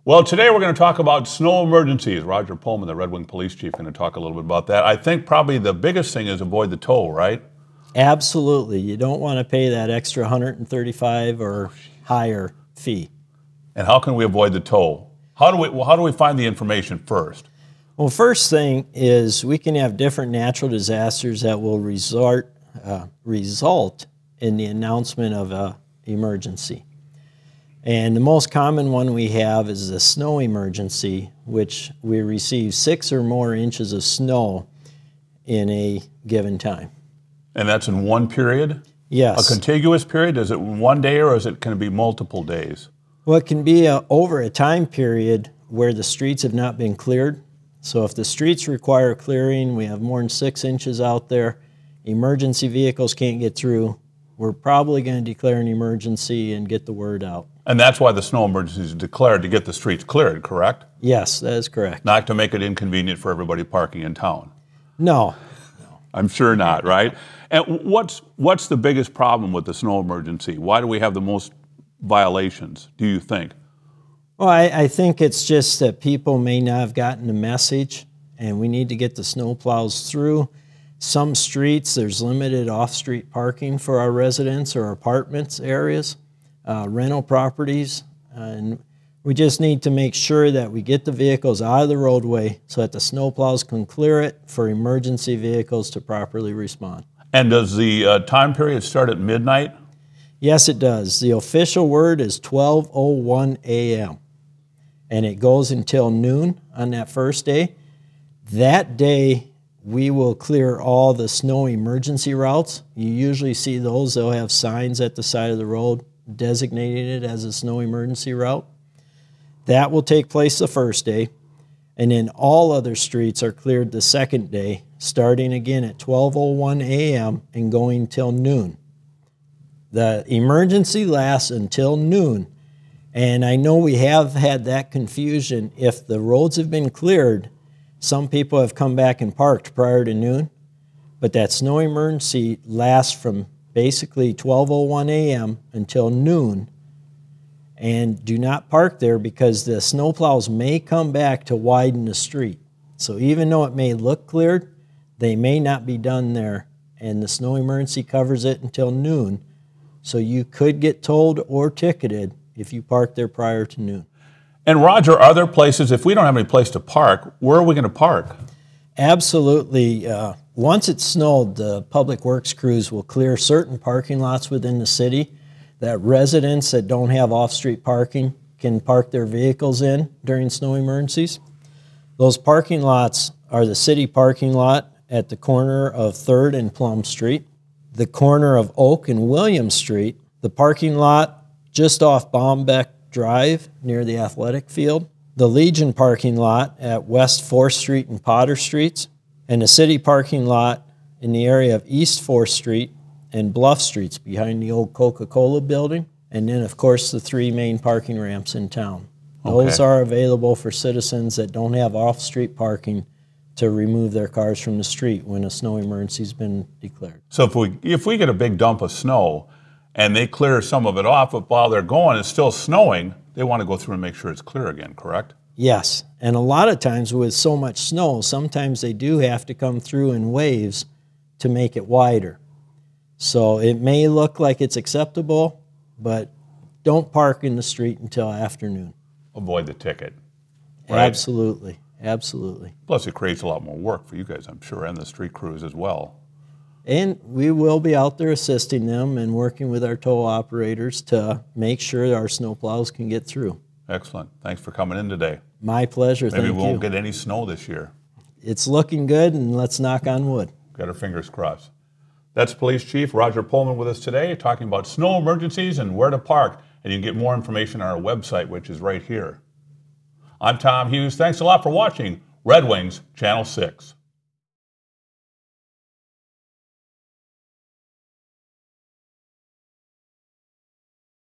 Well, today we're going to talk about snow emergencies. Roger Pohlman, the Red Wing Police Chief, going to talk a little bit about that. I think probably the biggest thing is avoid the toll, right? Absolutely. You don't want to pay that extra $135 or higher fee. And how can we avoid the toll? How do we find the information first? Well, first thing is we can have different natural disasters that will result in the announcement of an emergency. And the most common one we have is the snow emergency, which we receive 6 or more inches of snow in a given time. And that's in one period? Yes. A contiguous period? Is it one day or can it be multiple days? Well, it can be over a time period where the streets have not been cleared. So if the streets require clearing, we have more than 6 inches out there, emergency vehicles can't get through, we're probably going to declare an emergency and get the word out. And that's why the snow emergency is declared, to get the streets cleared, correct? Yes, that is correct. Not to make it inconvenient for everybody parking in town. No. I'm sure not, right? And what's the biggest problem with the snow emergency? Why do we have the most violations, do you think? Well, I think it's just that people may not have gotten the message, and we need to get the snow plows through. Some streets, there's limited off-street parking for our residents or apartments areas, rental properties, and we just need to make sure that we get the vehicles out of the roadway so that the snow plows can clear it for emergency vehicles to properly respond. And does the time period start at midnight? Yes, it does. The official word is 12:01 a.m. and it goes until noon on that first day. That day, we will clear all the snow emergency routes. You usually see those. They'll have signs at the side of the road designating it as a snow emergency route. That will take place the first day, and then all other streets are cleared the second day, starting again at 12:01 a.m. and going till noon. The emergency lasts until noon, and I know we have had that confusion. If the roads have been cleared, some people have come back and parked prior to noon, but that snow emergency lasts from basically 12:01 a.m. until noon. And do not park there because the snow plows may come back to widen the street. So even though it may look cleared, they may not be done there, and the snow emergency covers it until noon. So you could get tolled or ticketed if you park there prior to noon. And Roger, are there places, if we don't have any place to park, where are we going to park? Absolutely. Once it's snowed, the public works crews will clear certain parking lots within the city that residents that don't have off-street parking can park their vehicles in during snow emergencies. Those parking lots are the city parking lot at the corner of 3rd and Plum Street, the corner of Oak and William Street, the parking lot just off Baumbeck Drive near the athletic field, the Legion parking lot at West 4th Street and Potter Streets, and the city parking lot in the area of East 4th Street and Bluff Streets behind the old Coca-Cola building, and then, of course, the 3 main parking ramps in town. Those are available for citizens that don't have off-street parking to remove their cars from the street when a snow emergency has been declared. So if we get a big dump of snow and they clear some of it off, but while they're going, it's still snowing, they want to go through and make sure it's clear again, correct? Yes, and a lot of times with so much snow, sometimes they do have to come through in waves to make it wider. So it may look like it's acceptable, but don't park in the street until afternoon. Avoid the ticket. Right? Absolutely, absolutely. Plus it creates a lot more work for you guys, I'm sure, and the street crews as well. And we will be out there assisting them and working with our tow operators to make sure our snow plows can get through. Excellent. Thanks for coming in today. My pleasure. Thank you. Maybe we won't get any snow this year. It's looking good, and let's knock on wood. Got our fingers crossed. That's Police Chief Roger Pohlman with us today, talking about snow emergencies and where to park. And you can get more information on our website, which is right here. I'm Tom Hughes. Thanks a lot for watching Red Wings Channel 6.